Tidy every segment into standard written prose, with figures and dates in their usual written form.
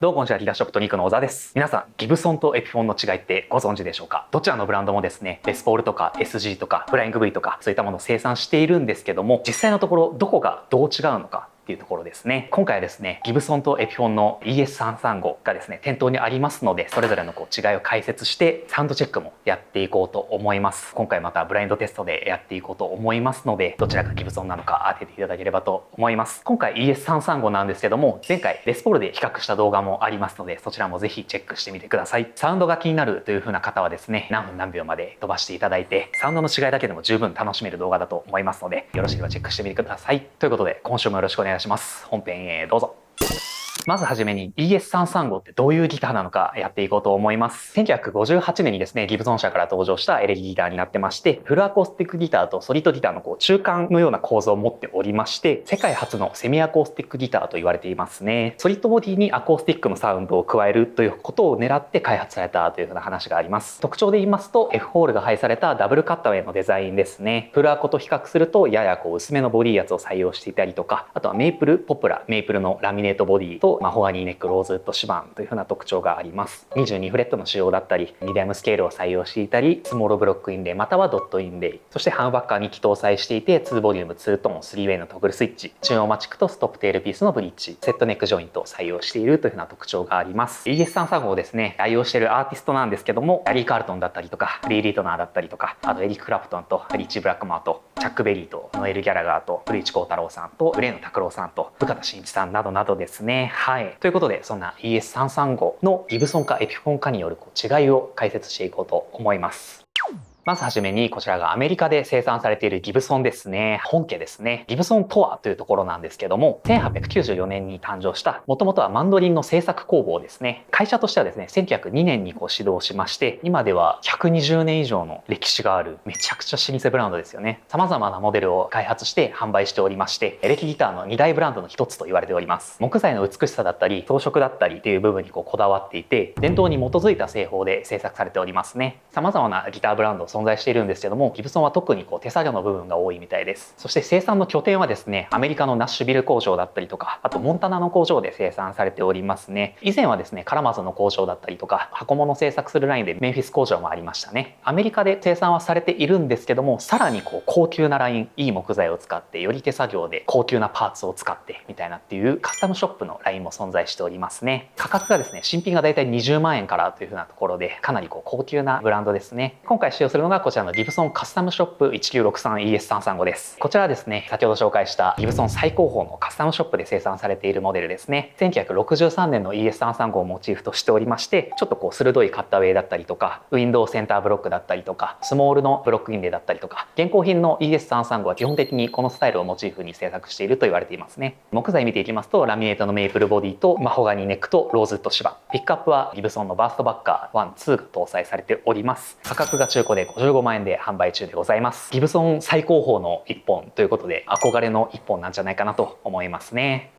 どうもこんにちは、ギターショップトニックの小沢です。皆さん、ギブソンとエピフォンの違いってご存知でしょうか？どちらのブランドもですね、レスポールとか SG とかフライング V とかそういったものを生産しているんですけども、実際のところどこがどう違うのかっていうところですね。今回はですね、ギブソンとエピフォンの ES335 がですね、店頭にありますので、それぞれの違いを解説して、サウンドチェックもやっていこうと思います。今回またブラインドテストでやっていこうと思いますので、どちらがギブソンなのか当てていただければと思います。今回 ES335 なんですけども、前回レスポールで比較した動画もありますので、そちらもぜひチェックしてみてください。サウンドが気になるという風な方はですね、何分何秒まで飛ばしていただいて、サウンドの違いだけでも十分楽しめる動画だと思いますので、よろしければチェックしてみてください。ということで、今週もよろしくお願いします。本編へどうぞ。まずはじめに ES335 ってどういうギターなのかやっていこうと思います。1958年にですね、ギブソン社から登場したエレキギターになってまして、フルアコースティックギターとソリッドギターの中間のような構造を持っておりまして、世界初のセミアコースティックギターと言われていますね。ソリッドボディにアコースティックのサウンドを加えるということを狙って開発されたというふうな話があります。特徴で言いますと、F ホールが配されたダブルカッタウェイのデザインですね。フルアコと比較するとやや薄めのボディ圧を採用していたりとか、あとはメイプルポプラ、メイプルのラミネートボディとマホガニーネックローズウッド指板というふうな特徴があります。22フレットの仕様だったり、ミディアムスケールを採用していたり、スモールブロックインレイまたはドットインレイ、そしてハンバッカーに機搭載していて、2ボリューム2トーン3ウェイのトグルスイッチ、中央マチックとストップテールピースのブリッジ、セットネックジョイントを採用しているというふうな特徴があります。ES335 をですね、愛用しているアーティストなんですけども、ラリー・カールトンだったりとか、リー・リートナーだったりとか、あとエリック・クラプトンとリッチー・ブラックマーとチャック・ベリーとノエル・ギャラガーと古市幸太郎さんとグレーの拓郎さんと深田真一さんなどなどですね。はい。ということで、そんな ES335 のギブソンかエピフォンかによる違いを解説していこうと思います。まずはじめにこちらがアメリカで生産されているギブソンですね。本家ですね。ギブソントアというところなんですけども、1894年に誕生した、もともとはマンドリンの製作工房ですね。会社としてはですね、1902年に始動しまして、今では120年以上の歴史がある、めちゃくちゃ老舗ブランドですよね。様々なモデルを開発して販売しておりまして、エレキギターの2大ブランドの一つと言われております。木材の美しさだったり、装飾だったりっていう部分にこだわっていて、伝統に基づいた製法で製作されておりますね。様々なギターブランド存在しているんですけども、ギブソンは特に手作業の部分が多いみたいです。そして生産の拠点はですね、アメリカのナッシュビル工場だったりとか、あとモンタナの工場で生産されておりますね。以前はですね、カラマズの工場だったりとか、箱物製作するラインでメンフィス工場もありましたね。アメリカで生産はされているんですけども、さらに高級なライン、いい木材を使ってより手作業で高級なパーツを使ってみたいなっていうカスタムショップのラインも存在しておりますね。価格がですね、新品がだいたい20万円からというふうなところで、かなり高級なブランドですね。今回使用するのがこちらのギブソンカスタムショップ 1963ES335 です。こちらはですね、先ほど紹介したギブソン最高峰のカスタムショップで生産されているモデルですね。1963年の ES335 をモチーフとしておりまして、ちょっと鋭いカッターウェイだったりとか、ウィンドウセンターブロックだったりとか、スモールのブロックインレイだったりとか、現行品の ES335 は基本的にこのスタイルをモチーフに制作していると言われていますね。木材見ていきますと、ラミネートのメイプルボディとマホガニーネックとローズウッド指板。ピックアップはギブソンのバーストバッカー1、2が搭載されております。価格が中古で55万円で販売中でございます。ギブソン最高峰の1本ということで、憧れの1本なんじゃないかなと思いますね。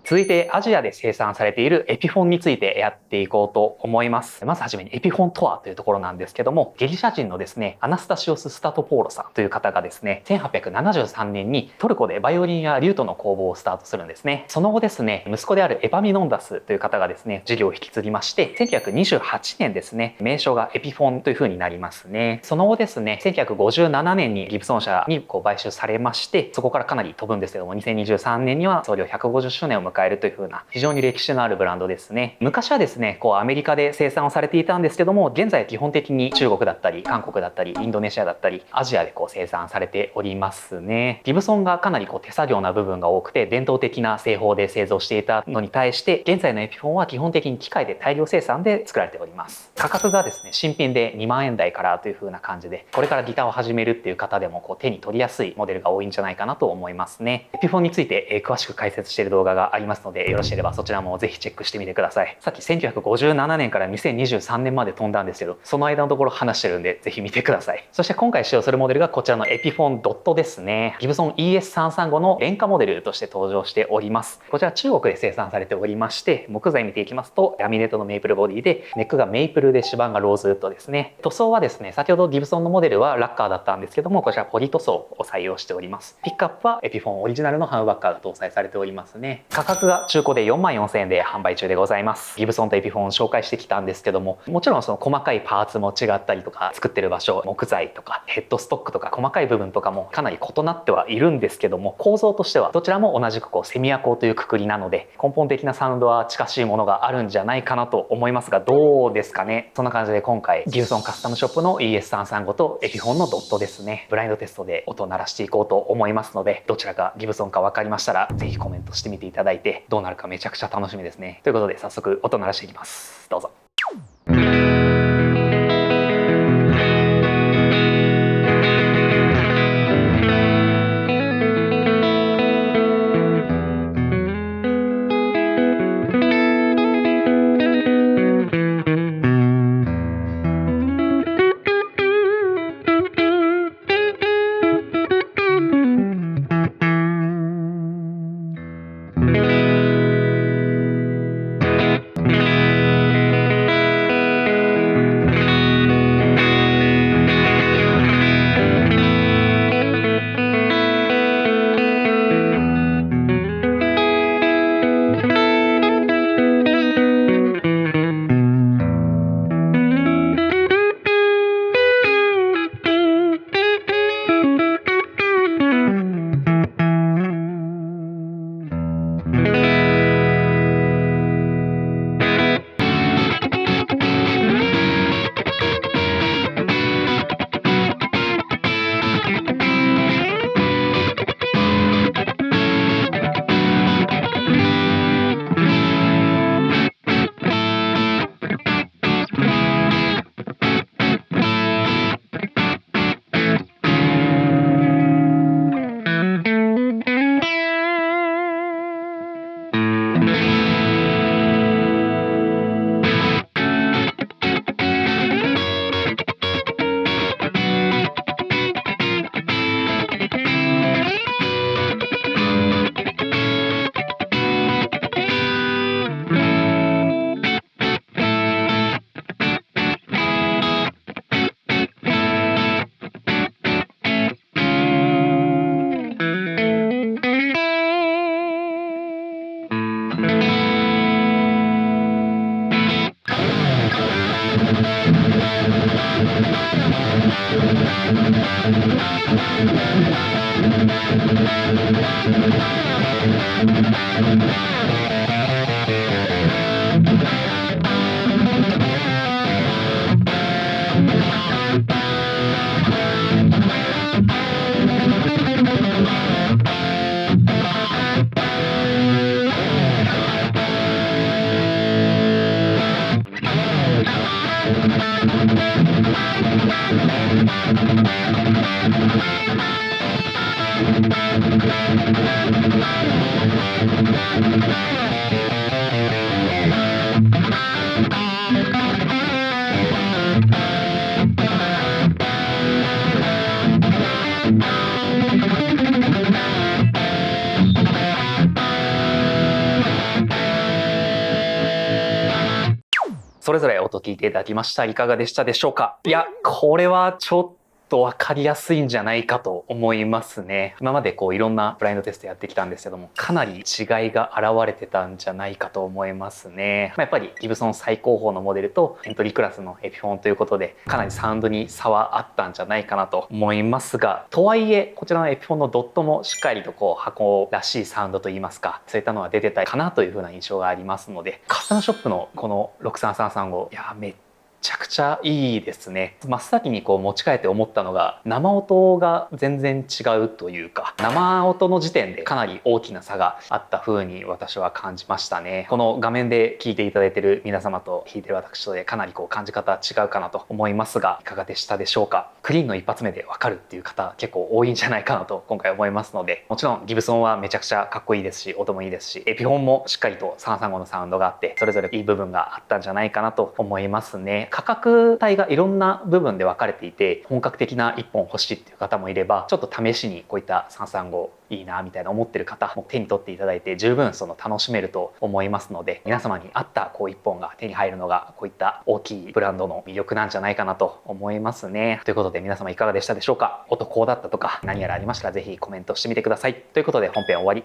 続いてアジアで生産されているエピフォンについてやっていこうと思います。まずはじめにエピフォンとはというところなんですけども、ギリシャ人のですね、アナスタシオス・スタトポーロさんという方がですね、1873年にトルコでバイオリンやリュートの工房をスタートするんですね。その後ですね、息子であるエパミノンダスという方がですね、事業を引き継ぎまして、1928年ですね、名称がエピフォンという風になりますね。その後ですね、1957年にギブソン社に買収されまして、そこからかなり飛ぶんですけども、2023年には創業150周年を迎えるという風な非常に歴史のあるブランドですね。昔はですね、アメリカで生産をされていたんですけども、現在基本的に中国だったり韓国だったりインドネシアだったりアジアで生産されておりますね。ギブソンがかなり手作業な部分が多くて伝統的な製法で製造していたのに対して、現在のエピフォンは基本的に機械で大量生産で作られております。価格がですね、新品で2万円台からという風な感じで、これからギターを始めるっていう方でも手に取りやすいモデルが多いんじゃないかなと思いますね。エピフォンについて詳しく解説している動画がありますので、よろしければそちらもぜひチェックしてみてください。さっき1957年から2023年まで飛んだんですけど、その間のところ話してるんでぜひ見てください。そして今回使用するモデルがこちらのエピフォンドットですね。ギブソン ES335 の廉価モデルとして登場しております。こちら中国で生産されておりまして、木材見ていきますとラミネートのメイプルボディで、ネックがメイプルで指板がローズウッドですね。塗装はですね、先ほどギブソンのモデルはラッカーだったんですけども、こちらポリ塗装を採用しております。ピックアップはエピフォンオリジナルのハムバッカーが搭載されておりますね。価格格が中古で44,000円で販売中でございます。ギブソンとエピフォンを紹介してきたんですけども、もちろんその細かいパーツも違ったりとか、作ってる場所、木材とかヘッドストックとか細かい部分とかもかなり異なってはいるんですけども、構造としてはどちらも同じくセミアコーというくくりなので、根本的なサウンドは近しいものがあるんじゃないかなと思いますが、どうですかね。そんな感じで今回ギブソンカスタムショップの ES335 とエピフォンのドットですね、ブラインドテストで音を鳴らしていこうと思いますので、どちらがギブソンか分かりましたら是非コメントしてみていただいて、どうなるかめちゃくちゃ楽しみですね。ということで早速音鳴らしていきます。どうぞ。それぞれ音聞いていただきました。いかがでしたでしょうか？いや、これはちょっと分かりやすいんじゃないかと思いますね。今までいろんなブラインドテストやってきたんですけども、かなり違いが現れてたんじゃないかと思いますね。やっぱりギブソン最高峰のモデルとエントリークラスのエピフォンということで、かなりサウンドに差はあったんじゃないかなと思いますが、とはいえこちらのエピフォンのドットもしっかりと箱らしいサウンドといいますか、そういったのは出てたかなという風な印象がありますので、カスタムショップのこの63335、いやめっちゃくちゃいいですね。真っ先に持ち帰って思ったのが、生音が全然違うというか、生音の時点でかなり大きな差があった風に私は感じましたね。この画面で聞いていただいている皆様と弾いてる私とでかなり感じ方違うかなと思いますが、いかがでしたでしょうか？クリーンの一発目でわかるっていう方結構多いんじゃないかなと今回思いますので、もちろんギブソンはめちゃくちゃかっこいいですし、音もいいですし、エピフォンもしっかりと335のサウンドがあって、それぞれいい部分があったんじゃないかなと思いますね。価格帯がいろんな部分で分かれていて、本格的な1本欲しいっていう方もいれば、ちょっと試しにこういった335いいなみたいな思ってる方も手に取っていただいて十分楽しめると思いますので、皆様に合った1本が手に入るのがこういった大きいブランドの魅力なんじゃないかなと思いますね。ということで皆様いかがでしたでしょうか？音こうだったとか何やらありましたらぜひコメントしてみてください。ということで本編終わり。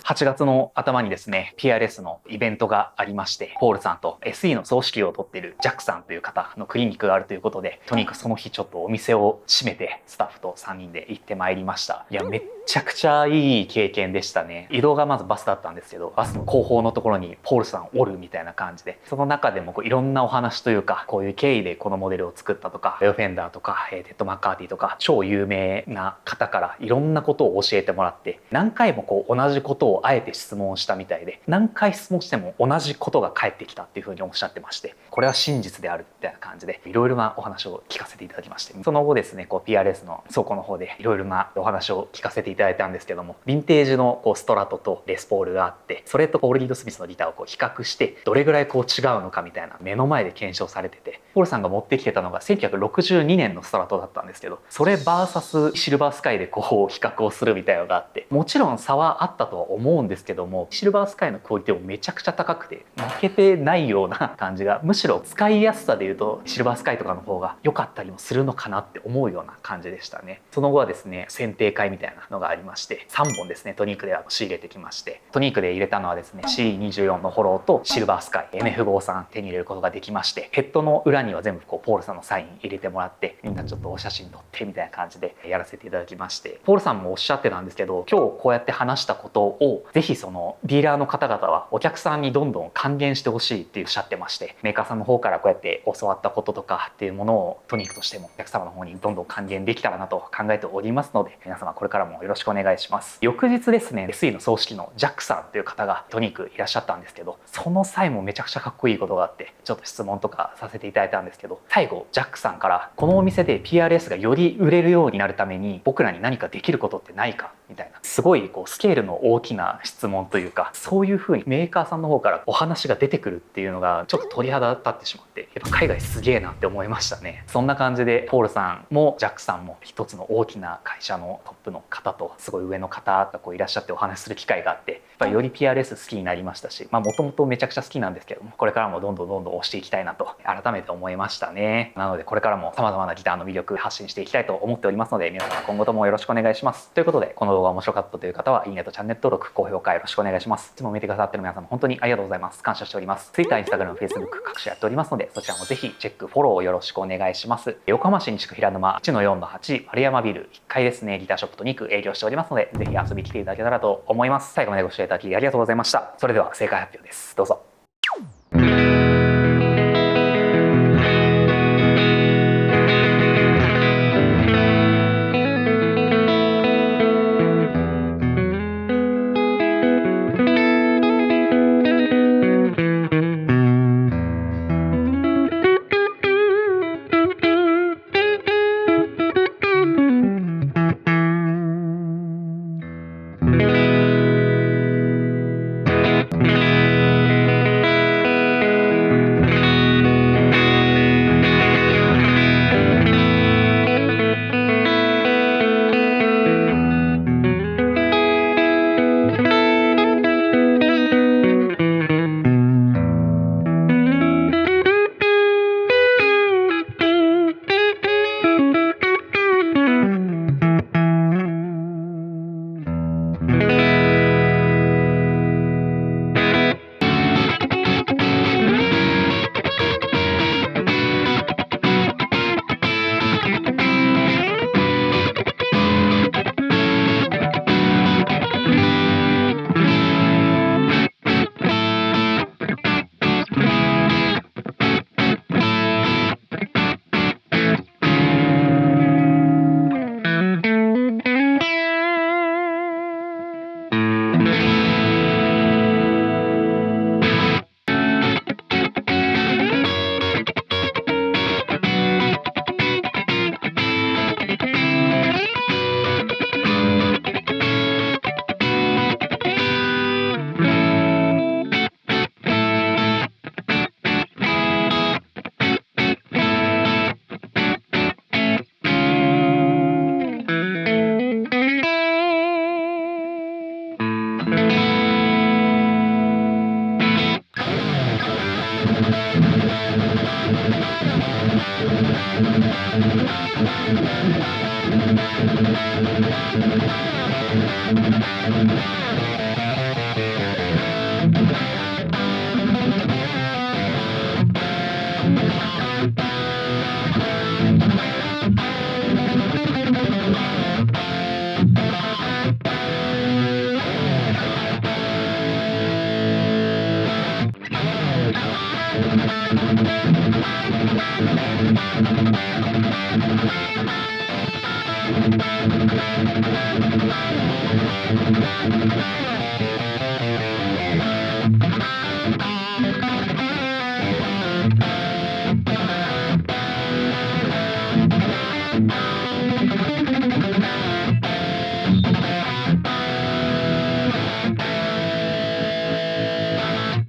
8月の頭にですね、PRS のイベントがありまして、ポールさんと SE の総指揮を取っているジャックさんという方のクリニックがあるということで、とにかくその日ちょっとお店を閉めて、スタッフと3人で行ってまいりました。いや、めっちゃくちゃいい経験でしたね。移動がまずバスだったんですけど、バスの後方のところにポールさんおるみたいな感じで、その中でもいろんなお話というか、こういう経緯でこのモデルを作ったとか、レオフェンダーとか、テッド・マッカーティとか、超有名な方からいろんなことを教えてもらって、何回も同じことをあえて質問したみたいで、何回質問しても同じことが返ってきたっていうふうにおっしゃってまして、これは真実であるみたいな感じで、いろいろなお話を聞かせていただきまして、その後ですね、PRS の倉庫の方でいろいろなお話を聞かせていただいたんですけども、ヴィンテージのストラトとレスポールがあって、それとポール・リード・スミスのギターを比較して、どれぐらい違うのかみたいな目の前で検証されてて、ポールさんが持ってきてたのが1962年のストラトだったんですけど、それ VS シルバースカイで比較をするみたいなのがあって、もちろん差はあったとは思うんですけども、シルバースカイのクオリティもめちゃくちゃ高くて、負けてないような感じが、むしろ使いやすさでいうとシルバースカイとかの方が良かったりもするのかなって思うような感じでしたね。その後はですね、選定会みたいなのがありまして、3本ですね、トニークで仕入れてきまして、トニークで入れたのはですね、C24 のフォローとシルバースカイ NF53 手に入れることができまして、ヘッドの裏には全部ポールさんのサイン入れてもらって、みんなちょっとお写真撮ってみたいな感じでやらせていただきまして、ポールさんもおっしゃってたんですけど、今日こうやって話したことをぜひそのディーラーの方々はお客さんにどんどん還元してほしいっておっしゃってまして、メーカーさんの方からこうやって教わったこととかっていうものをトニックとしてもお客様の方にどんどん還元できたらなと考えておりますので、皆様これからもよろしくお願いします。翌日ですね、SE の総指揮のジャックさんという方がトニックいらっしゃったんですけど、その際もめちゃくちゃかっこいいことがあって、ちょっと質問とかさせていただいたんですけど、最後ジャックさんからこのお店で PRS がより売れるようになるために僕らに何かできることってないかみたいな、すごいスケールの大きな質問というか、そういう風にメーカーさんの方からお話が出てくるっていうのがちょっと鳥肌立ってしまって、やっぱ海外すげえなって思いましたね。そんな感じでポールさんもジャックさんも一つの大きな会社のトップの方とすごい上の方がいらっしゃってお話しする機会があって、やっぱりより PRS 好きになりましたし、もともとめちゃくちゃ好きなんですけども、これからもどんどん押していきたいなと改めて思いましたね。なのでこれからも様々なギターの魅力発信していきたいと思っておりますので、皆様今後ともよろしくお願いします。ということで、この動画面白かったという方はいいねとチャンネル登録、高評価よろしくお願いします。いつも見てくださってる皆様本当にありがとうございます。感謝しております。Twitter、Instagram、Facebook 各種やっておりますので、そちらもぜひチェック、フォローよろしくお願いします。横浜市西区平沼 1-4-8 丸山ビル1階ですね、ギターショップと2区営業しておりますので、ぜひ遊びに来ていただけたらと思います。最後までご視聴いただきありがとうございました。それでは正解発表です。どうぞ。